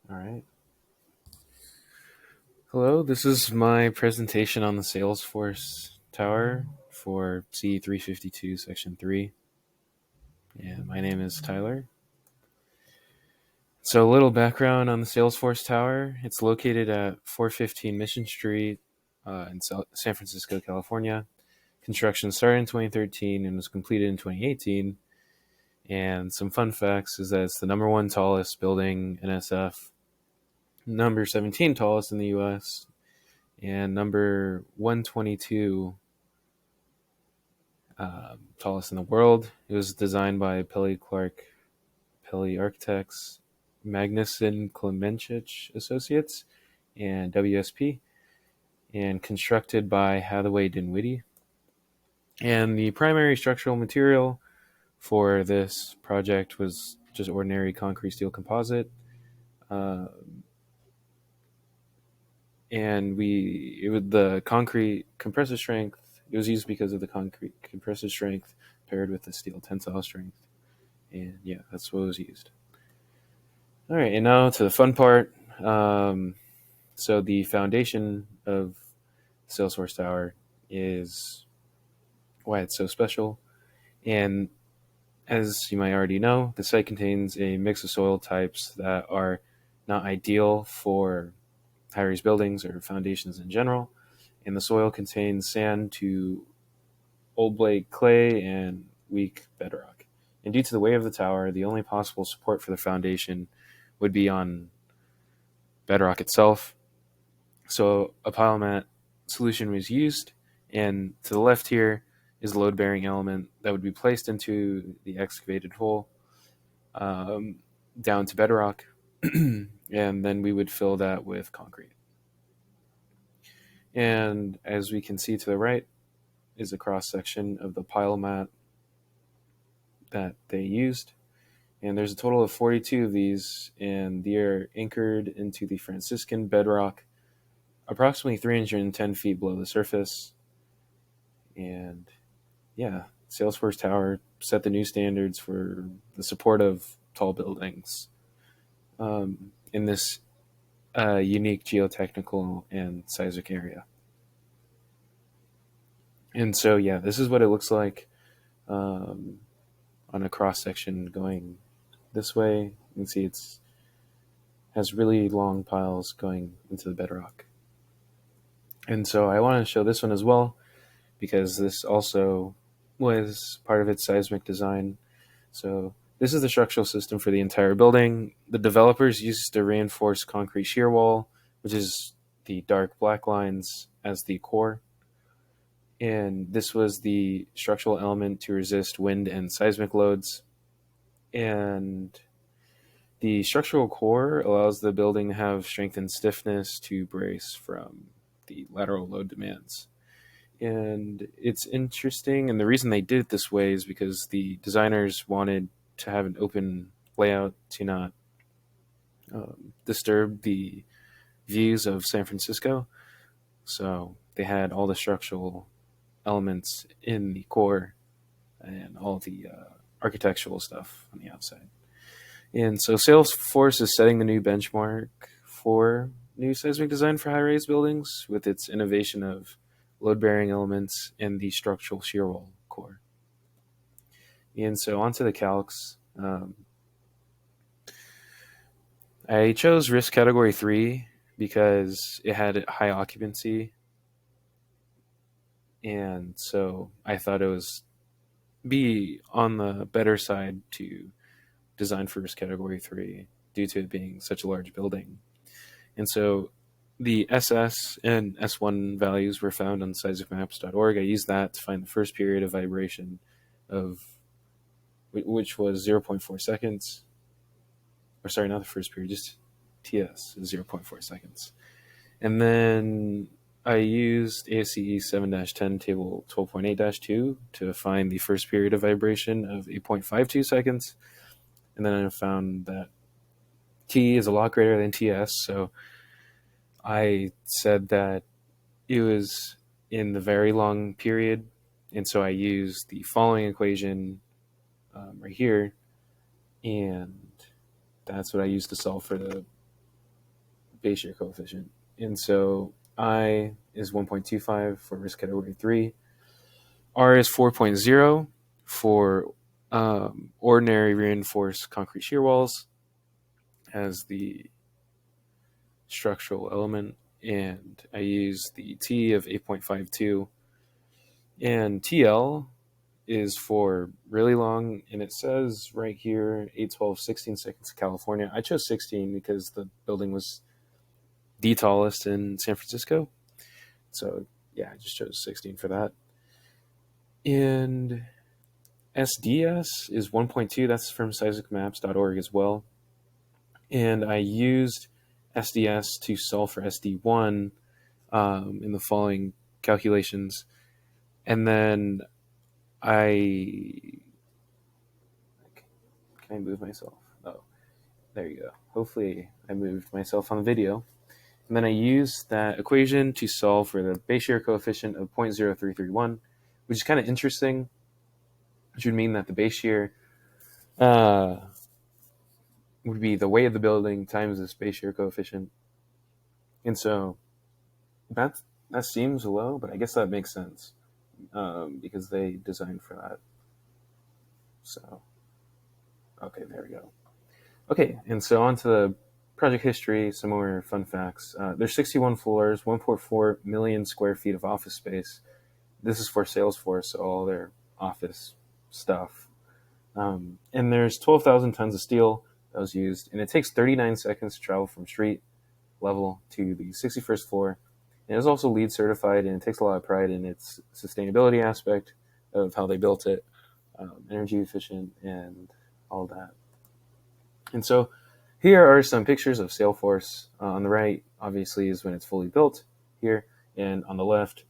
All right. Hello, this is my presentation on the Salesforce Tower for C352 Section 3. And my name is Tyler. So, a little background on the Salesforce Tower. It's located at 415 Mission Street in San Francisco, California. Construction started in 2013 and was completed in 2018. And some fun facts is that it's the number one tallest building in SF, number 17 tallest in the US, and number 122 tallest in the world. It was designed by Peli Architects, Magnuson Klemenchich Associates, and WSP, and constructed by Hathaway Dinwiddie. And the primary structural material for this project was just ordinary concrete steel composite. Uh, and the concrete compressive strength. It was used because of the concrete compressive strength paired with the steel tensile strength, and yeah, that's what was used. All right, and now to the fun part. So the foundation of Salesforce Tower is why it's so special, and as you might already know, the site contains a mix of soil types that are not ideal for high-rise buildings or foundations in general, and the soil contains sand to old blade clay and weak bedrock. And due to the weight of the tower, the only possible support for the foundation would be on bedrock itself. So a pile mat solution was used, and to the left here is a load-bearing element that would be placed into the excavated hole um, down to bedrock, and then we would fill that with concrete. And as we can see to the right is a cross section of the pile mat that they used. And there's a total of 42 of these, and they are anchored into the Franciscan bedrock, approximately 310 feet below the surface. And yeah, Salesforce Tower set the new standards for the support of tall buildings in this unique geotechnical and seismic area. And so, yeah, this is what it looks like on a cross section going this way. You can see it's has really long piles going into the bedrock. And so I want to show this one as well because this also was part of its seismic design. So this is the structural system for the entire building. The developers used a reinforced concrete shear wall, which is the dark black lines, as the core. And this was the structural element to resist wind and seismic loads. And the structural core allows the building to have strength and stiffness to brace from the lateral load demands. And it's interesting, and the reason they did it this way is because the designers wanted to have an open layout to not disturb the views of San Francisco. So they had all the structural elements in the core and all the architectural stuff on the outside. And so Salesforce is setting the new benchmark for new seismic design for high-rise buildings with its innovation of load-bearing elements and the structural shear wall core. And so onto the calcs. I chose risk category 3 because it had high occupancy, and so I thought it was be on the better side to design for risk category 3 due to it being such a large building. And so the SS and S1 values were found on seismicmaps.org. I used that to find the first period of vibration of which was 0.4 seconds. Or sorry, not the first period, just TS is 0.4 seconds. And then I used ASCE 7-10 table 12.8-2 to find the first period of vibration of 8.52 seconds. And then I found that T is a lot greater than TS, so I said that it was in the very long period, and so I used the following equation right here, and that's what I used to solve for the base year coefficient. And so I is 1.25 for risk category 3. R is 4.0 for ordinary reinforced concrete shear walls as the structural element. And I use the T of 8.52. And TL is for really long, and it says right here 8, 12, 16 seconds California. I chose 16 because the building was the tallest in San Francisco. So yeah, I just chose 16 for that. And SDS is 1.2. That's from seismicmaps.org as well. And I used SDS to solve for SD1 in the following calculations. And then I... Can I move myself? Oh, there you go. Hopefully I moved myself on the video. And then I used that equation to solve for the base shear coefficient of 0.0331, which is kind of interesting, which would mean that the base shear would be the weight of the building times the base shear coefficient. And so that seems low, but I guess that makes sense because they designed for that. So, okay, there we go. Okay, and so on to the project history, some more fun facts. There's 61 floors, 1.4 million square feet of office space. This is for Salesforce, so all their office stuff. And there's 12,000 tons of steel that was used, and it takes 39 seconds to travel from street level to the 61st floor. And it was also LEED certified, and it takes a lot of pride in its sustainability aspect of how they built it, energy efficient, and all that. And so here are some pictures of Salesforce. On the right, obviously, is when it's fully built here. And on the left,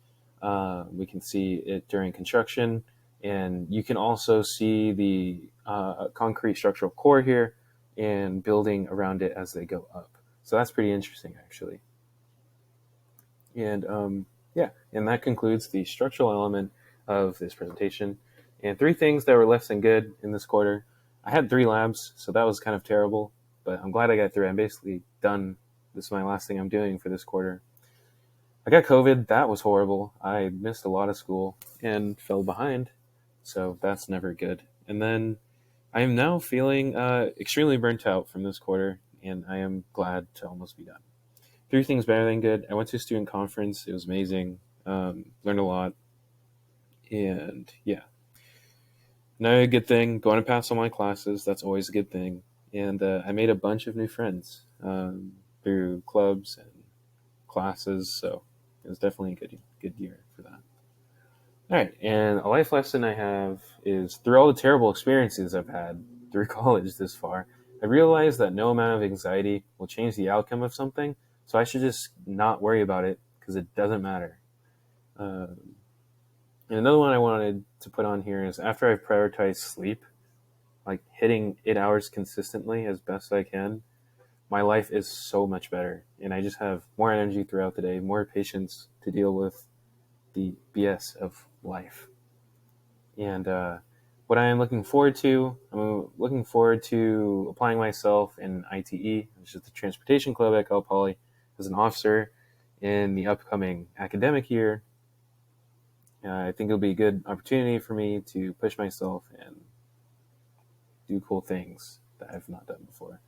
we can see it during construction. And you can also see the concrete structural core here and building around it as they go up. So that's pretty interesting, actually. And yeah, and that concludes the structural element of this presentation. And 3 things that were less than good in this quarter. I had 3 labs, so that was kind of terrible, but I'm glad I got through. I'm basically done. This is my last thing I'm doing for this quarter. I got COVID. That was horrible. I missed a lot of school and fell behind, so that's never good. And then I am now feeling extremely burnt out from this quarter, and I am glad to almost be done. 3 things better than good. I went to a student conference. It was amazing. Learned a lot. And yeah. Another good thing, going to pass all my classes. That's always a good thing. And I made a bunch of new friends through clubs and classes. So it was definitely a good year for that. All right. And a life lesson I have is through all the terrible experiences I've had through college this far, I realized that no amount of anxiety will change the outcome of something. So I should just not worry about it because it doesn't matter. And another one I wanted to put on here is after I've prioritized sleep, like hitting 8 hours consistently as best I can, my life is so much better. And I just have more energy throughout the day, more patience to deal with the BS of life. And what I am looking forward to, I'm looking forward to applying myself in ITE, which is the Transportation Club at Cal Poly, as an officer in the upcoming academic year. I think it'll be a good opportunity for me to push myself and do cool things that I've not done before.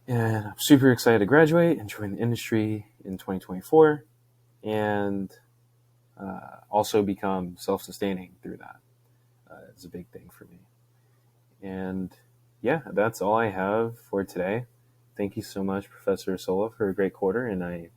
And I'm super excited to graduate and join the industry in 2024 and also become self-sustaining through that. It's a big thing for me. And yeah, that's all I have for today. Thank you so much, Professor Sola, for a great quarter. And I